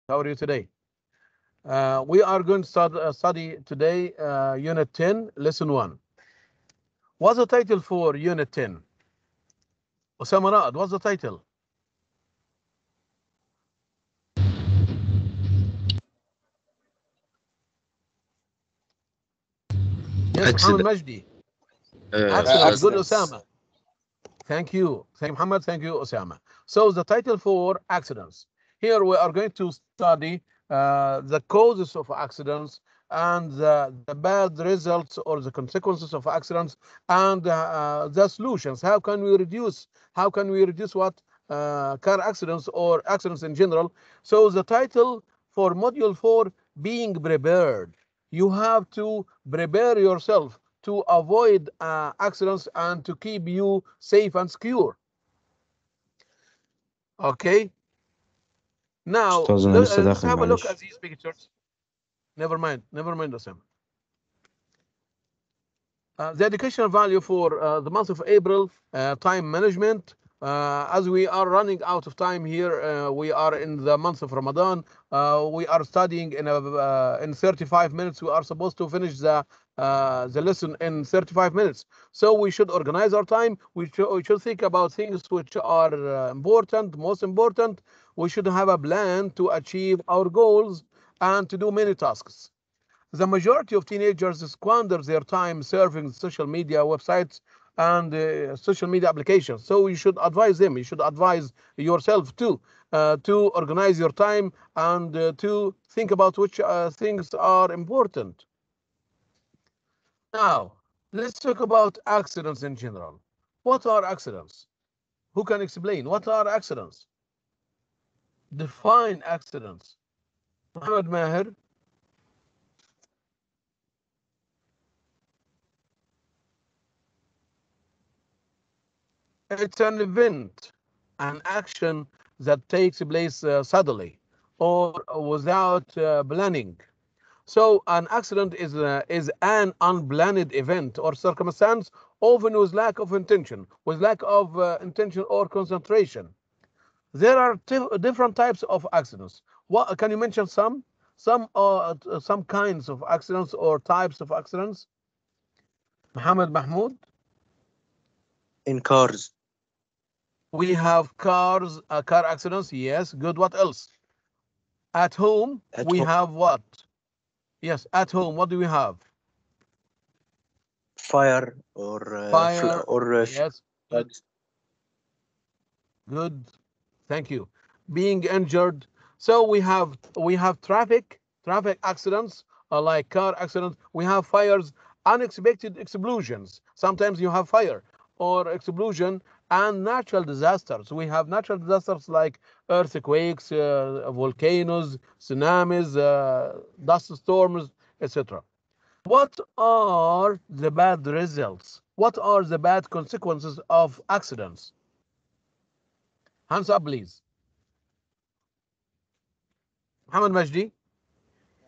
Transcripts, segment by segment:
How are you today? We are going to study today Unit 10, Lesson 1. What's the title for Unit 10? Osama Raad, what's the title? Yes, Muhammad Accident. Majdi. Accident. Good, Accidents. Osama. Thank you. Thank you, Muhammad. Thank you, Osama. So the title for accidents. Here we are going to study the causes of accidents and the bad results or the consequences of accidents and the solutions. How can we reduce what car accidents or accidents in general? So the title for module 4, being prepared. You have to prepare yourself to avoid accidents and to keep you safe and secure. Okay. Now أستاذ أنا لسه let's داخل have a look at معلش. these pictures. Never mind, Osama. The educational value for the month of April, time management. As we are running out of time here, we are in the month of Ramadan. We are studying in 35 minutes. We are supposed to finish the lesson in 35 minutes. So we should organize our time. We should think about things which are important, most important. We should have a plan to achieve our goals and to do many tasks. The majority of teenagers squander their time surfing social media websites and social media applications. So you should advise them. You should advise yourself too to organize your time and to think about which things are important. Now, let's talk about accidents in general. What are accidents? Who can explain? What are accidents? Define accidents. Muhammad Maher. It's an event, an action that takes place suddenly or without planning. So an accident is an unplanned event or circumstance, often with lack of intention, or concentration. There are different types of accidents. What can you mention some kinds of accidents or types of accidents? Muhammad Mahmoud. In cars. We have car accidents. Yes, good. What else? At home, At we home. have what? Yes, at home, what do we have? Fire or Fire. Yes, good, floods. good. Thank you. Being injured. So we have traffic accidents, like car accidents. We have fires, unexpected explosions. Sometimes you have fire or explosion and natural disasters. We have natural disasters like earthquakes, volcanoes, tsunamis, dust storms, etc. What are the bad results? What are the bad consequences of accidents? Hands up, please. Muhammad Majdi.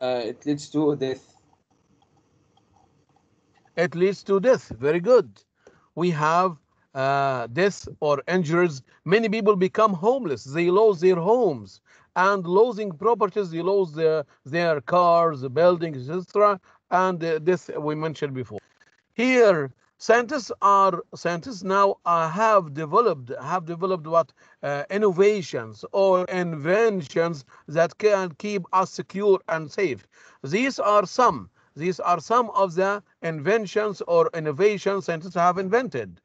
It leads to death. It leads to death. Very good. We have death or injuries. Many people become homeless. They lose their homes and losing properties. They lose their cars, buildings, etc. And this we mentioned before. Here, scientists now have developed what innovations or inventions that can keep us secure and safe. These are some. These are some of the inventions or innovations scientists have invented.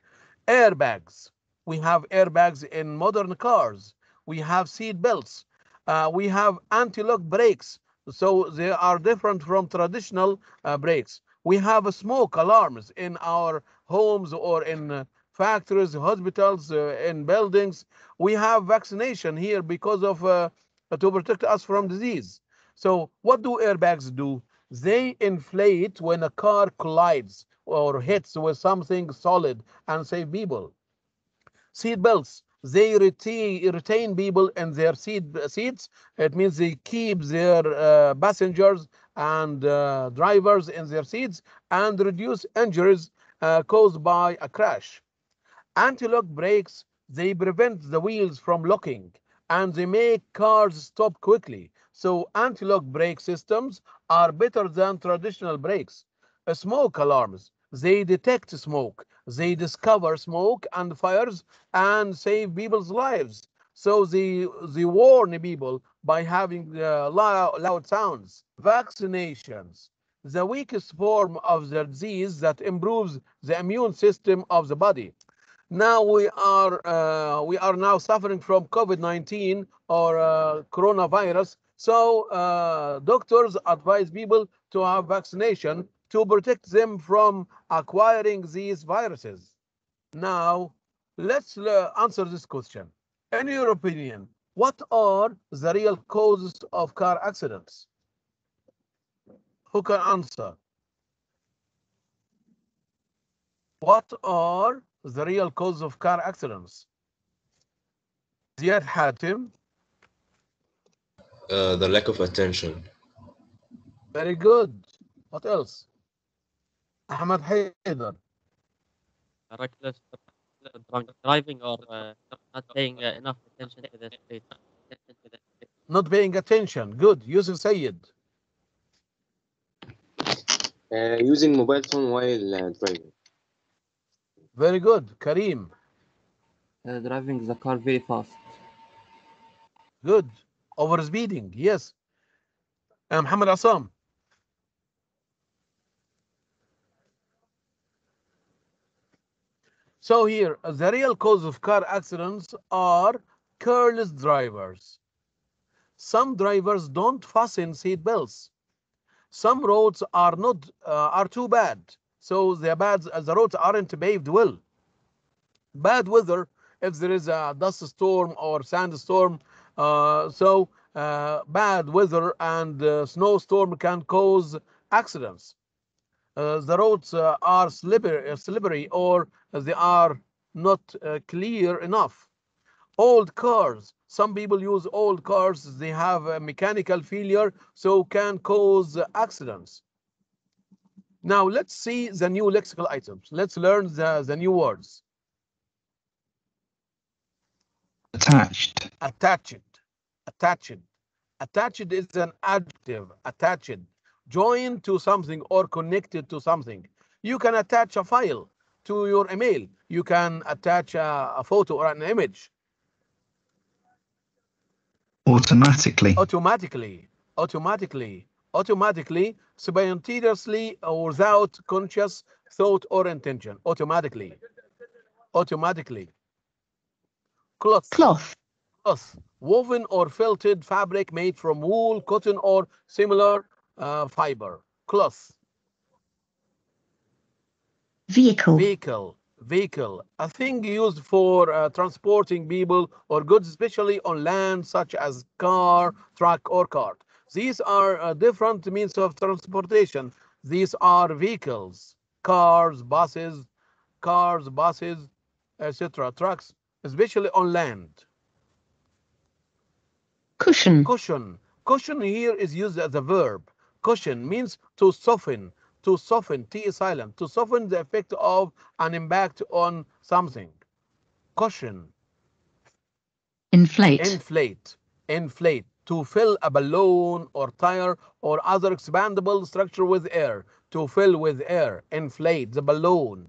Airbags. We have airbags in modern cars. We have seat belts. We have anti-lock brakes. So they are different from traditional brakes. We have smoke alarms in our homes or in factories, hospitals, in buildings. We have vaccination here because of to protect us from disease. So what do airbags do? They inflate when a car collides or hits with something solid and save people. Seat belts, they retain people in their seats. It means they keep their passengers and drivers in their seats and reduce injuries caused by a crash. Anti-lock brakes, they prevent the wheels from locking and they make cars stop quickly. So anti-lock brake systems are better than traditional brakes. Smoke alarms, they detect smoke, they discover smoke and fires and save people's lives. So they warn people by having loud sounds. Vaccinations, the weakest form of the disease that improves the immune system of the body. Now we are now suffering from COVID-19 or coronavirus. So doctors advise people to have vaccination to protect them from acquiring these viruses. Now let's answer this question. In your opinion, what are the real causes of car accidents? Who can answer? What are the real causes of car accidents? زياد حاتم. The lack of attention. Very good. What else? أحمد حيدر. reckless drunk driving or not paying enough attention to the street. Not paying attention. Good. Yusuf Sayed. Using mobile phone while driving. Very good. Kareem. Driving the car very fast. Good. Overspeeding. Yes. محمد عصام. So here, the real cause of car accidents are careless drivers. Some drivers don't fasten seat belts. Some roads are not are too bad, so the roads aren't paved well. Bad weather, if there is a dust storm or sandstorm, bad weather and snowstorm can cause accidents. The roads are slippery or they are not clear enough. Old cars, some people use old cars, they have a mechanical failure, so can cause accidents. Now let's see the new lexical items. Let's learn the new words. Attached. Attached. Attached. Attached is an adjective. Attached. Joined to something or connected to something. You can attach a file to your email. You can attach a photo or an image. Automatically. Automatically. Automatically. Automatically. Spontaneously or without conscious thought or intention. Automatically. Automatically. Cloth. Cloth. Cloth. Woven or felted fabric made from wool, cotton, or similar fiber. Cloth. Vehicle. Vehicle. Vehicle. A thing used for transporting people or goods, especially on land, such as car, truck, or cart. These are different means of transportation. These are vehicles. Cars, buses, etc. Trucks, especially on land. Cushion. Cushion. Cushion here is used as a verb. Cushion means to soften. To soften, T is silent. To soften the effect of an impact on something. Cushion. Inflate. Inflate. Inflate. To fill a balloon or tire or other expandable structure with air. To fill with air. Inflate the balloon.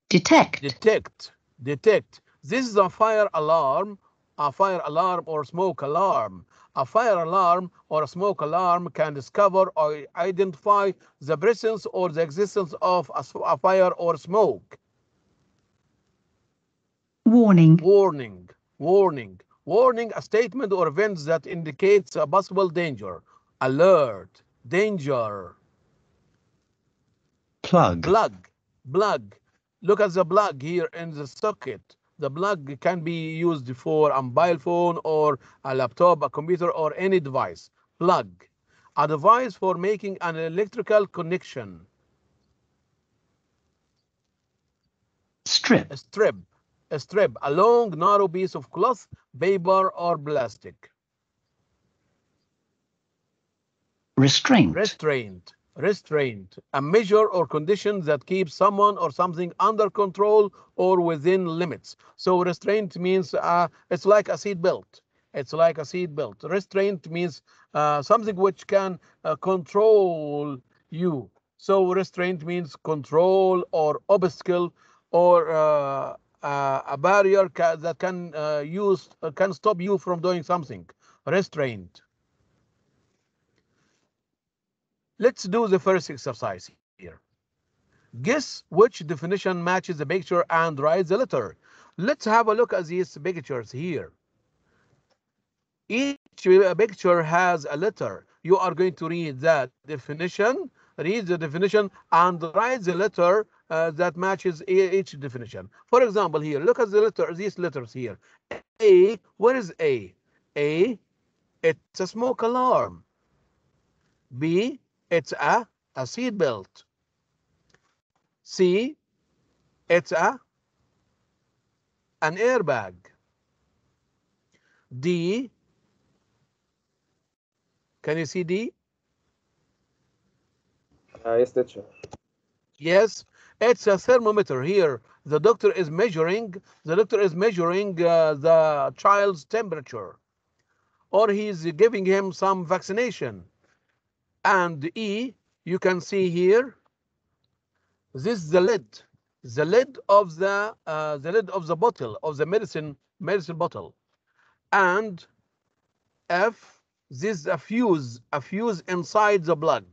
Detect. Detect. Detect. This is a fire alarm or smoke alarm. A fire alarm or a smoke alarm can discover or identify the presence or the existence of a fire or smoke. Warning. Warning. Warning. Warning, a statement or event that indicates a possible danger. Alert. Danger. Plug. Plug. Plug. Look at the plug here in the socket. The plug can be used for a mobile phone or a laptop, a computer, or any device. Plug. A device for making an electrical connection. Strip. A strip. A strip. A long, narrow piece of cloth, paper, or plastic. Restraint. Restraint. Restraint. A measure or condition that keeps someone or something under control or within limits. So restraint means it's like a seat belt. It's like a seat belt. Restraint means something which can control you. So restraint means control or obstacle or a barrier that can stop you from doing something. Restraint. Let's do the first exercise here. Guess which definition matches the picture and write the letter. Let's have a look at these pictures here. Each picture has a letter. You are going to read the definition, and write the letter that matches each definition. For example, here, look at these letters here. A, what is A? A, it's a smoke alarm. B, it's a seat belt. C, it's an airbag. D, can you see D? Yes, teacher. Yes, it's a thermometer here. The doctor is measuring the child's temperature, or he's giving him some vaccination. And E, you can see here, this is the lid of the bottle, of the medicine bottle. And F, this is a fuse inside the plug.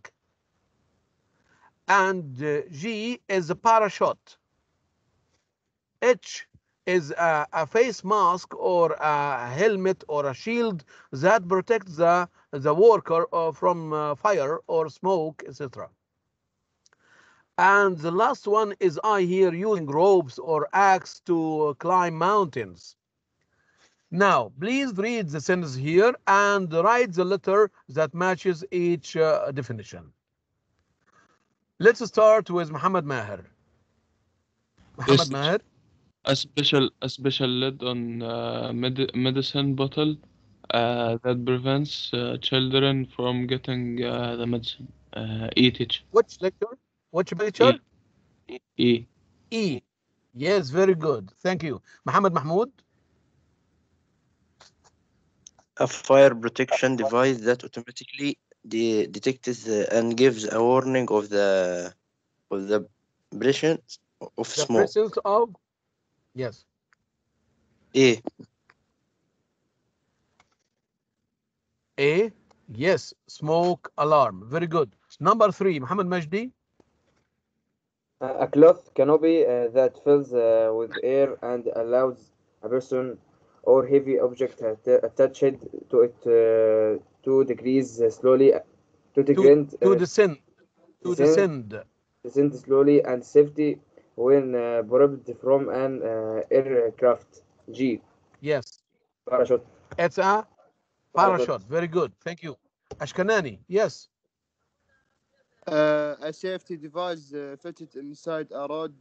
And G is a parachute. H is a face mask or a helmet or a shield that protects the worker from fire or smoke, etc. And the last one is I here, using ropes or axe to climb mountains. Now, please read the sentence here and write the letter that matches each definition. Let's start with Muhammad Maher. Muhammad Maher. A special lid on medicine bottle that prevents children from getting the medicine. Eat it. Which lecture? Which picture? E. E. Yes, very good. Thank you. Muhammad Mahmoud. A fire protection device that automatically detects and gives a warning of the presence of The smoke. presence of, yes. A. A. Yes, smoke alarm. Very good. Number 3, Muhammad Majdi. A cloth canopy that fills with air and allows a person or heavy object attached to it to decrease slowly, to descend slowly and safety when propelled from an aircraft. G. Yes. Parachute. It's a parachute. Very good. Thank you. Ashkanani. Yes. A safety device fitted inside a road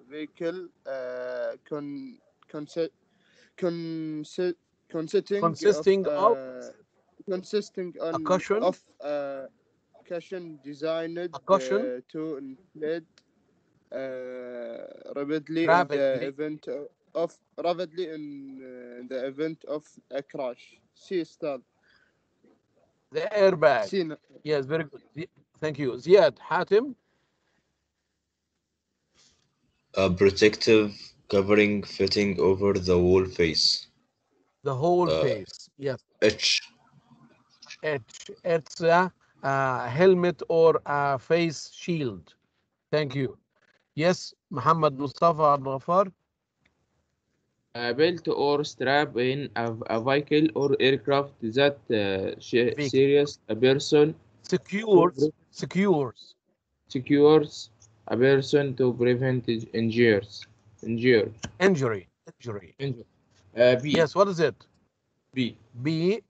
vehicle consisting a cushion. of cushion designed to inflate rapidly in the event of a crash. C. Start. The airbag. Yes, very good. Thank you. Ziad Hatim. A protective covering fitting over the whole face. The whole face. Yes. H. It's a helmet or a face shield. Thank you. Yes, Muhammad Mustafa Al-Ghafar. A belt or strap in a vehicle or aircraft that secures a person. Secures a person to prevent injury. B. Yes, what is it? B.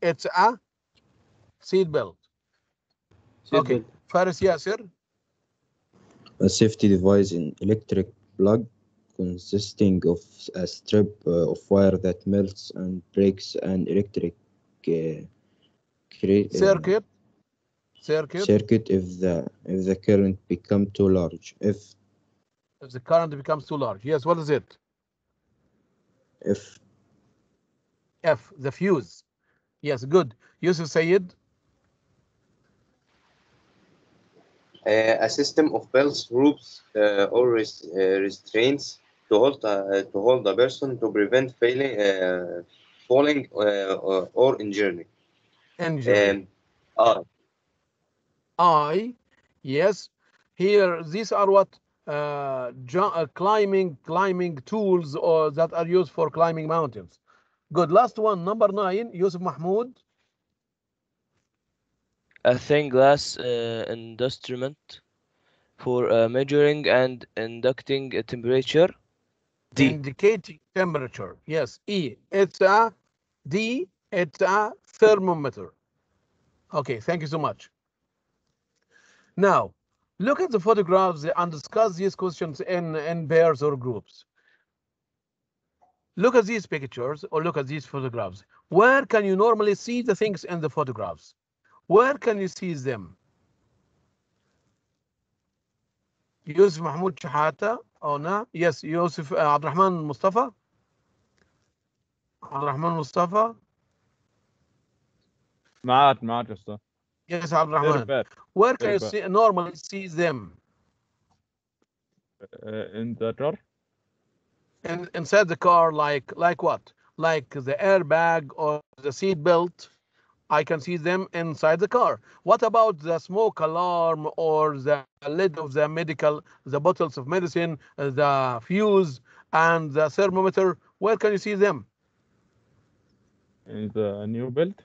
It's a seat belt. Okay. Faris Yasir. A safety device in electric plug consisting of a strip of wire that melts and breaks an electric circuit if the current becomes too large. If the current becomes too large. Yes, what is it? F, the fuse. Yes, good. Yusuf Sayed. A system of belts, ropes, or restraints to hold a person to prevent falling or injury. Injury. R. Yes. Here, these are what climbing tools or that are used for climbing mountains. Good. Last one, number 9, Yusuf Mahmoud. A thin glass instrument for measuring and inducting a temperature. D. Indicating temperature. Yes. E. It's a D. It's a thermometer. Okay. Thank you so much. Now, look at the photographs and discuss these questions in pairs or groups. Look at these pictures or look at these photographs. Where can you normally see the things in the photographs? Where can you see them? Yusuf Mahmoud Shahata. Oh, no. Yes, Yusuf Abdurrahman Mustafa. Abdurrahman Mustafa. معاك يا أستاذ. Yes, Abdurrahman. Where can you normally see them? In the car. Inside the car, like what? Like the airbag or the seat belt. I can see them inside the car. What about the smoke alarm or the lid of the bottles of medicine, the fuse, and the thermometer? Where can you see them? In the new build.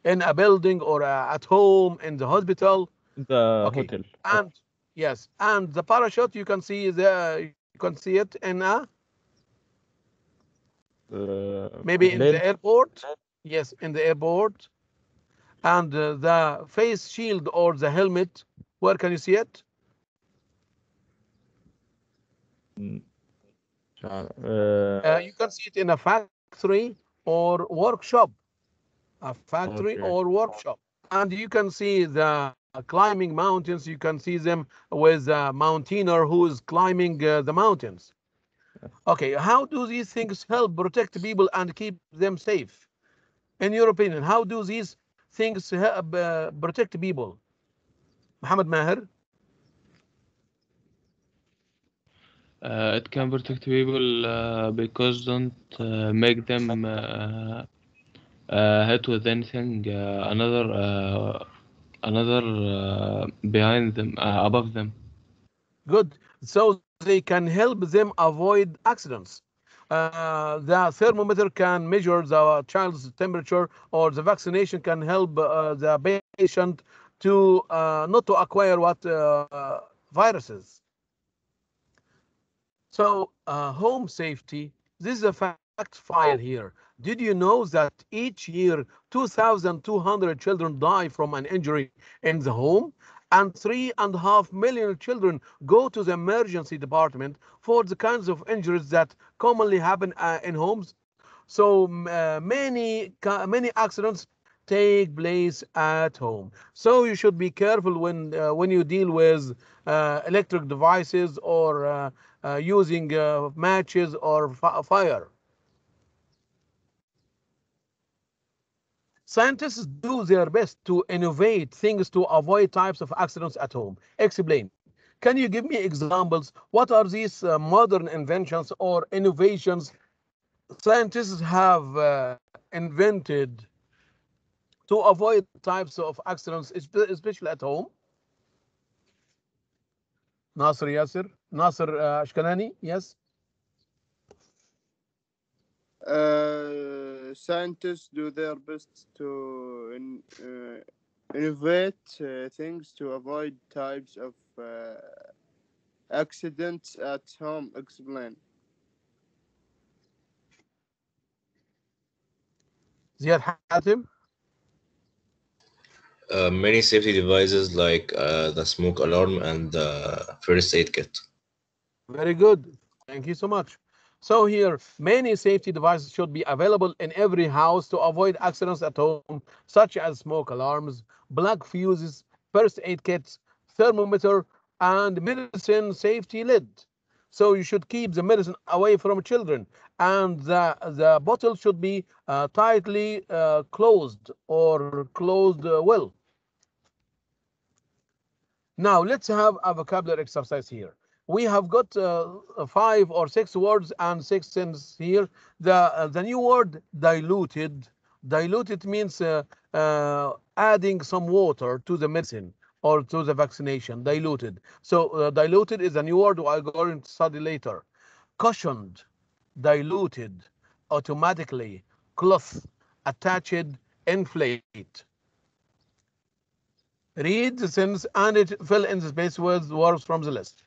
In a building or at home, in the hospital. The hotel. And yes, and the parachute you can see it in a maybe in the airport. Yes, in the airport. And the face shield or the helmet, where can you see it? You can see it in a factory or workshop. A factory or workshop. And you can see the climbing mountains. You can see them with a mountaineer who is climbing the mountains. Okay, how do these things help protect people and keep them safe? In your opinion, how do these things help protect people? Muhammad Maher? It can protect people because don't make them hit with anything another behind them, above them. Good. So they can help them avoid accidents. The thermometer can measure the child's temperature, or the vaccination can help the patient to not to acquire viruses. So home safety, this is a fact file here. Did you know that each year 2,200 children die from an injury in the home? And 3.5 million children go to the emergency department for the kinds of injuries that commonly happen in homes. So many accidents take place at home. So you should be careful when you deal with electric devices or using matches or fire. Scientists do their best to innovate things to avoid types of accidents at home. Explain. Can you give me examples? What are these modern inventions or innovations scientists have invented to avoid types of accidents, especially at home? Nasser Yasser? Nasser Ashkanani? Yes? Scientists do their best to innovate things to avoid types of accidents at home. Explain. Ziad Hatim? Many safety devices like the smoke alarm and the first aid kit. Very good. Thank you so much. So here, many safety devices should be available in every house to avoid accidents at home, such as smoke alarms, plug fuses, first aid kits, thermometer, and medicine safety lid. So you should keep the medicine away from children and the bottle should be tightly closed or closed well. Now let's have a vocabulary exercise here. We have got 5 or 6 words and 6 sentences here. The new word diluted. Diluted means adding some water to the medicine or to the vaccination. Diluted. So diluted is a new word we are going to study later. Cushioned, diluted, automatically, cloth, attached, inflate. Read the sentence and fill in the space with words from the list.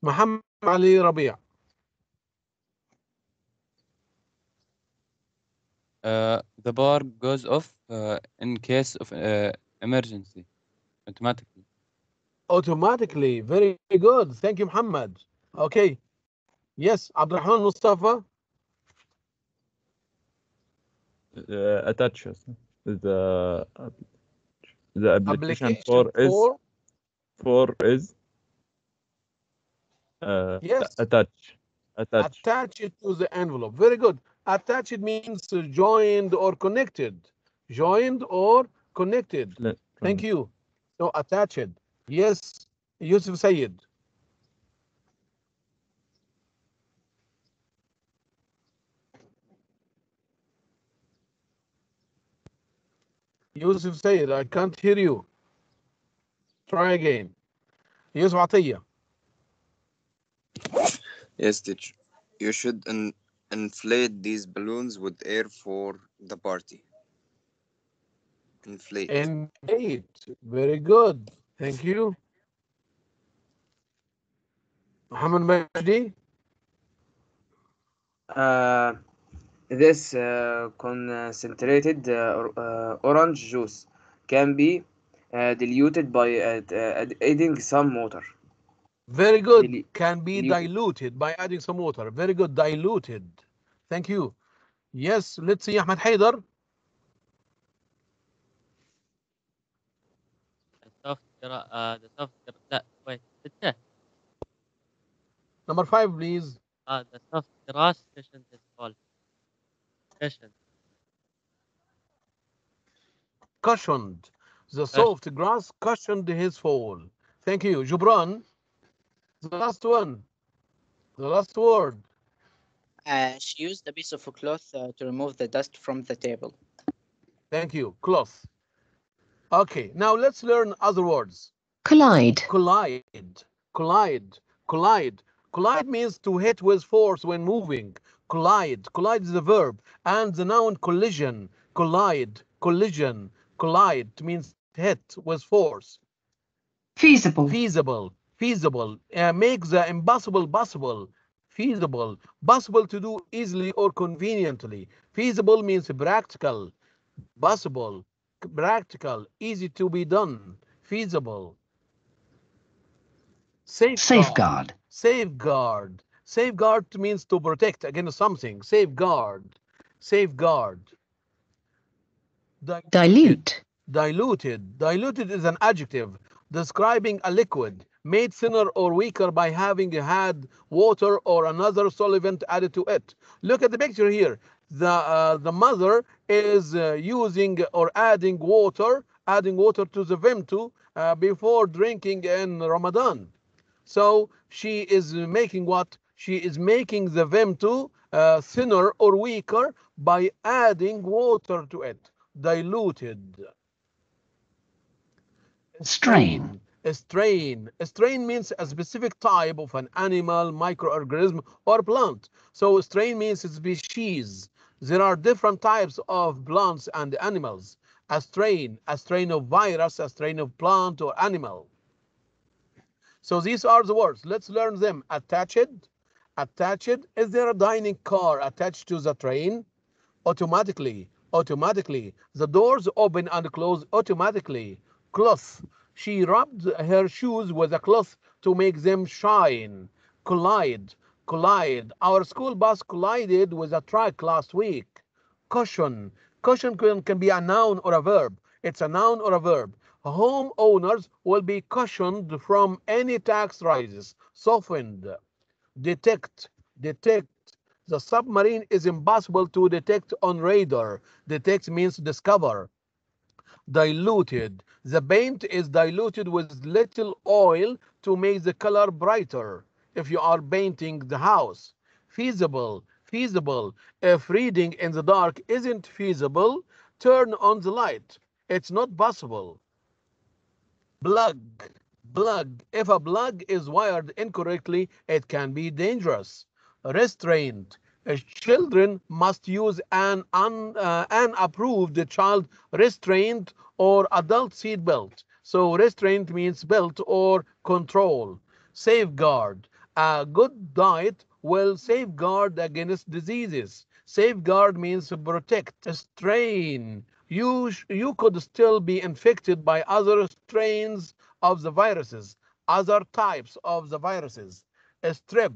محمد علي ربيع. The bar goes off in case of emergency automatically. Automatically. Very good. Thank you, Muhammad. Okay. Yes, Abdurrahman Mustafa. Attaches. The application for is yes. attach. Attach it to the envelope. Very good. Attach it means joined or connected. Joined or connected. Thank you. So attach it. Yes, Yusuf Sayed. Yusuf Sayed, I can't hear you. Try again. Yusuf Atiyah. Yes, teacher. You should inflate these balloons with air for the party. Inflate. Inflate. Very good. Thank you. Muhammad Majdi. This concentrated orange juice can be diluted by adding some water. Very good. Can be diluted by adding some water. Very good. Diluted. Thank you. Yes, let's see Ahmed Haidar. لا wait 6. Number 5, please. The soft grass cushion is called cushion. Cushioned. The soft grass cushioned his fall. Thank you. Jubran. The last one. The last word. She used a piece of cloth to remove the dust from the table. Thank you. Cloth. Okay, now let's learn other words. Collide. Collide. Collide. Collide. Collide means to hit with force when moving. Collide. Collide is the verb. And the noun collision. Collide. Collision. Collide means hit with force. Feasible. Feasible. Feasible. Make the impossible possible. Feasible. Possible to do easily or conveniently. Feasible means practical. Possible. Practical. Easy to be done. Feasible. Safeguard. Safeguard. Safeguard means to protect against something. Safeguard. Safeguard. Dilute. Diluted. Diluted is an adjective describing a liquid made thinner or weaker by having had water or another solvent added to it. Look at the picture here. The mother is using or adding water to the vimto before drinking in Ramadan. So she is making what? She is making the vimto thinner or weaker by adding water to it. Diluted. Strain. Strain. Strain means a specific type of an animal, microorganism, or plant. So strain means species. There are different types of plants and animals. A strain of virus, a strain of plant or animal. So these are the words. Let's learn them. Attached. Attached. Is there a dining car attached to the train? Automatically. Automatically. The doors open and close automatically. Cloth. She rubbed her shoes with a cloth to make them shine. Collide. Collide. Our school bus collided with a truck last week. Caution. Caution can be a noun or a verb. It's a noun or a verb. Homeowners will be cautioned from any tax rises. Softened. Detect. Detect. The submarine is impossible to detect on radar. Detect means discover. Diluted. The paint is diluted with little oil to make the color brighter if you are painting the house. Feasible. Feasible. If reading in the dark isn't feasible, turn on the light. It's not possible. Plug. Plug. If a plug is wired incorrectly, it can be dangerous. Restraint. Children must use an approved child restraint or adult seat belt. So restraint means belt or control. Safeguard. A good diet will safeguard against diseases. Safeguard means protect. Strain. You could still be infected by other strains of the viruses, other types of the viruses. Strip.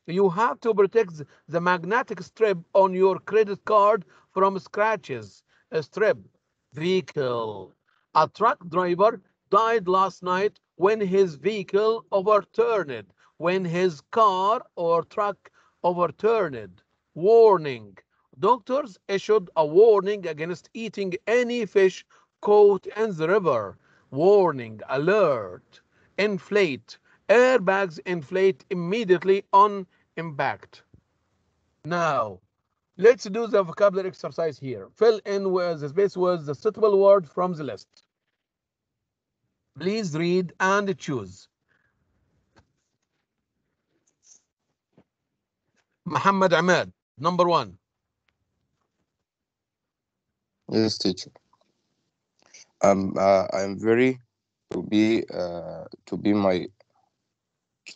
You have to protect the magnetic strip on your credit card from scratches. Strip. Vehicle. A truck driver died last night when his vehicle overturned, when his car or truck overturned. Warning. Doctors issued a warning against eating any fish caught in the river. Warning, alert. Inflate. Airbags inflate immediately on impact. Now, let's do the vocabulary exercise here. Fill in with the space with the suitable word from the list. Please read and choose. Muhammad Ahmed, number 1. Yes, teacher. I'm very to be my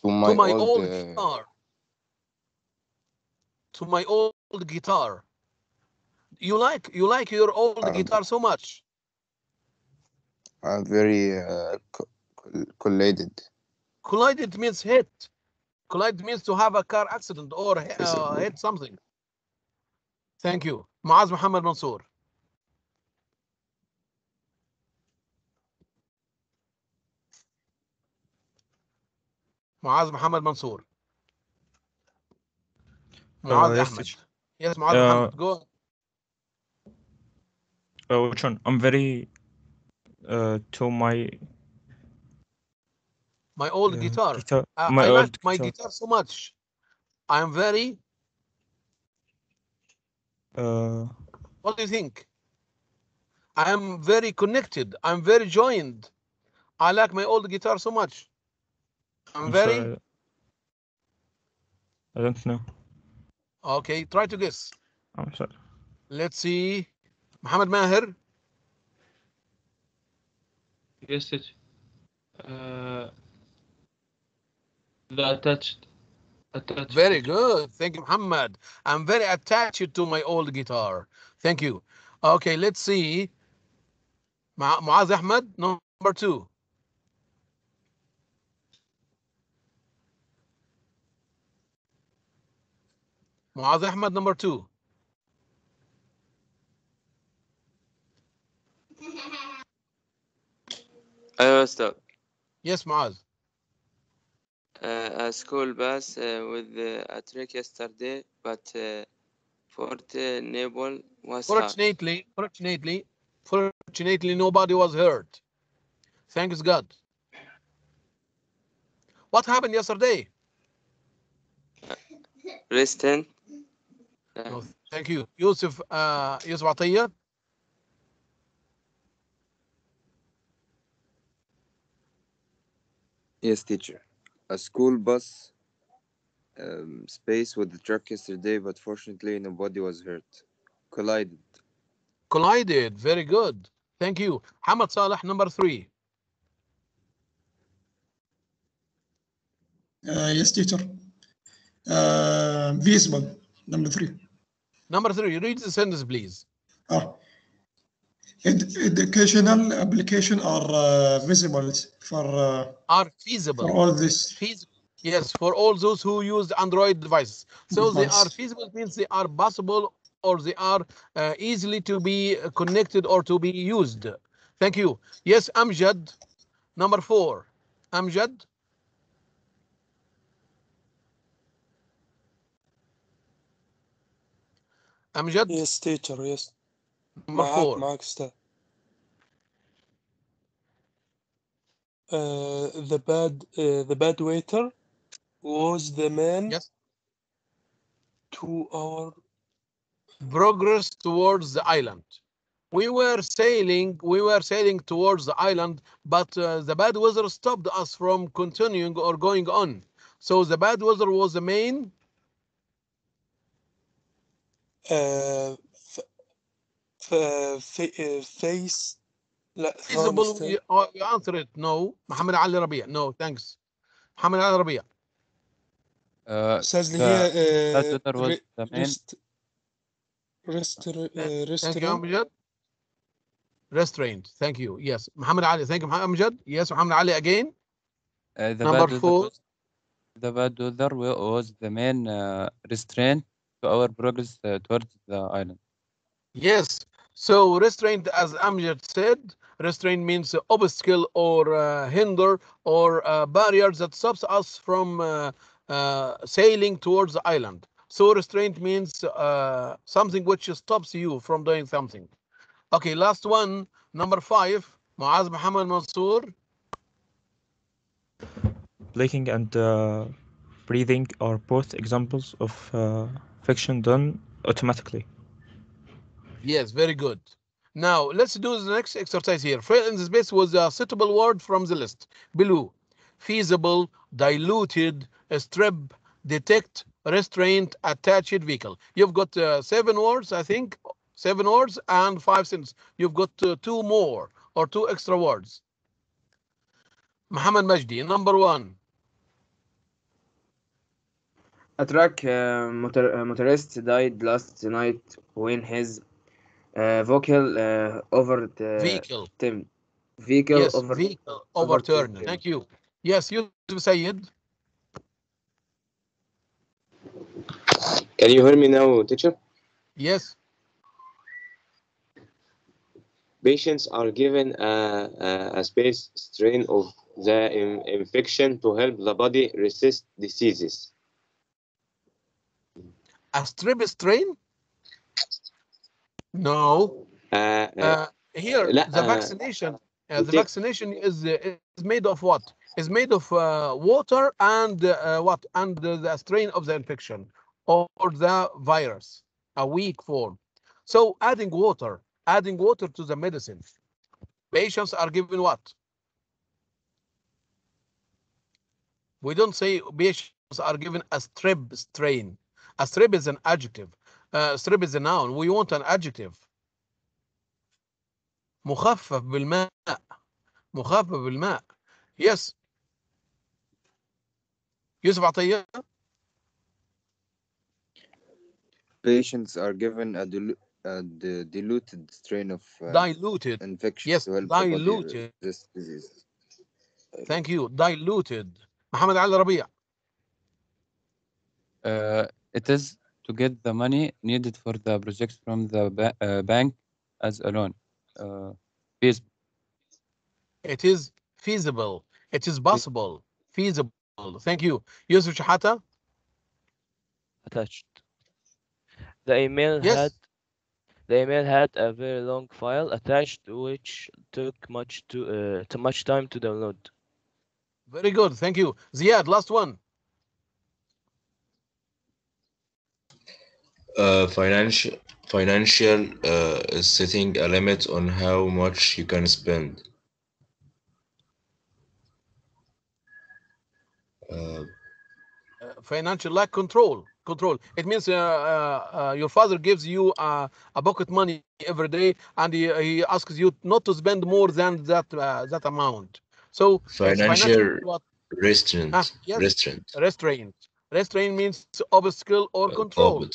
To my old old guitar. To my old guitar. You like your old guitar so much. I'm very collided. Collided means hit. Collide means to have a car accident or hit something. Thank you. Muaz Muhammad Mansour. Muaz Muhammad Mansour. Muaz Yes, Ahmed. teacher. Yes, Muaz Muhammad. Go. Which one? I'm very to my old guitar. My I old like my guitar so much. I am very. What do you think? I am very connected. I'm very joined. I like my old guitar so much. I'm very. Sorry, I don't know. Okay, try to guess. I'm sorry. Let's see. Muhammad Maher. Yes, teacher. The attached. Very good. Thank you, Muhammad. I'm very attached to my old guitar. Thank you. Okay, let's see. Muaz Ahmed, number 2. Muaz Ahmed, number 2. Stop. Yes, Muaz. A school bus with a truck yesterday, but fortunately was hurt. Fortunately, nobody was hurt. Thanks God. What happened yesterday? Restraint. No, thank you. Yusuf Atiyah. Yes, teacher. A school bus space with the truck yesterday, but fortunately nobody was hurt. Collided. Collided. Very good. Thank you. Hamad Saleh, number 3. Yes, teacher. Visible, number 3. Number 3. Read the sentence, please. Educational application are visible for are feasible for all this. Yes, for all those who use Android devices. So they are feasible means they are possible or they are easily to be connected or to be used. Thank you. Yes, Amjad, number 4. Amjad. Amjad. Yes, teacher. Yes. Number 4. معك أستاذ. The bad waiter was the man to our progress towards the island. We were sailing towards the island, but the bad weather stopped us from continuing or going on. So the bad weather was the main face. لا feasible. You answer it. No. محمد علي ربيع. No, thanks. محمد علي ربيع. أستاذ اللي هي that weather was the main Thank you, Amjad. Restraint. Thank you. Yes. Muhammad Ali. Thank you, Amjad. Yes, Muhammad Ali again. Number 4. The bad weather was the main restraint to our progress towards the island. Yes. So restraint, as Amjad said, restraint means obstacle or hinder or barriers that stops us from sailing towards the island. So restraint means something which stops you from doing something. Okay, last one, number 5, Muaz Muhammad Mansour. Blinking and breathing are both examples of fiction done automatically. Yes, very good. Now, let's do the next exercise here. Fill in the space with a suitable word from the list below. Feasible, diluted, strip, detect, restraint, attached vehicle. You've got 7 words, I think. 7 words and 5 sentences. You've got 2 more or 2 extra words. Muhammad Majdi, number 1. A truck motorist died last night when his vehicle overturned. Vehicle overturned. Thank you. Yes, Yusuf Sayyid. Can you hear me now, teacher? Yes. Patients are given a space strain of the infection to help the body resist diseases. A strip strain? No. Here, the vaccination. The vaccination is made of what? Is made of water and what? And the strain of the infection or the virus, a weak form. So adding water to the medicine. Patients are given what? We don't say patients are given a strep strain. A strep is an adjective. Strep is a noun. We want an adjective. مخفف بالماء. مخفف بالماء. Yes. يوسف عطية. Patients are given a diluted strain of infection to help the body resist disease. Thank you. Diluted. محمد علي ربيع. It is to get the money needed for the project from the bank as a loan. Feasible. It is feasible. It is possible. Feasible. Thank you. Yusuf Shahata. Attached. The email had a very long file attached, which took too much time to download. Very good. Thank you. Ziad, last one. Financial is setting a limit on how much you can spend. Financial, like control. It means your father gives you a pocket money every day, and he asks you not to spend more than that amount. So financial restraint. Restraint means obstacle or control.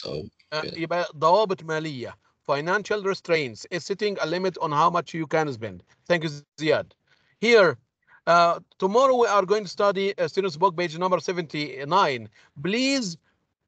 يبقى ضوابط مالية. Financial restraints is setting a limit on how much you can spend. Thank you, Ziad. Here, tomorrow we are going to study students book page number 79. Please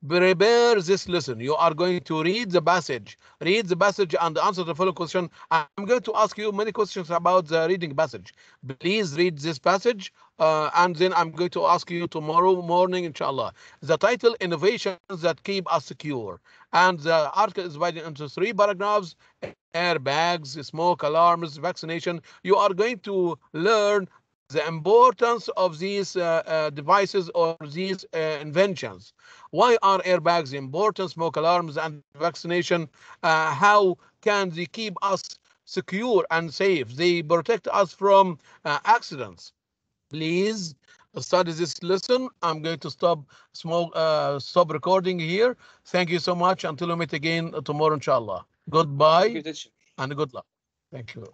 Prepare this lesson. You are going to read the passage. Read the passage and answer the following question. I'm going to ask you many questions about the reading passage. Please read this passage, and then I'm going to ask you tomorrow morning, inshallah. The title, Innovations That Keep Us Secure. And the article is divided into 3 paragraphs: airbags, smoke alarms, vaccination. You are going to learn the importance of these devices or these inventions. Why are airbags important, smoke alarms, and vaccination? How can they keep us secure and safe? They protect us from accidents. Please study this lesson. I'm going to stop recording here. Thank you so much. Until we meet again tomorrow, inshallah. Goodbye and good luck. Thank you.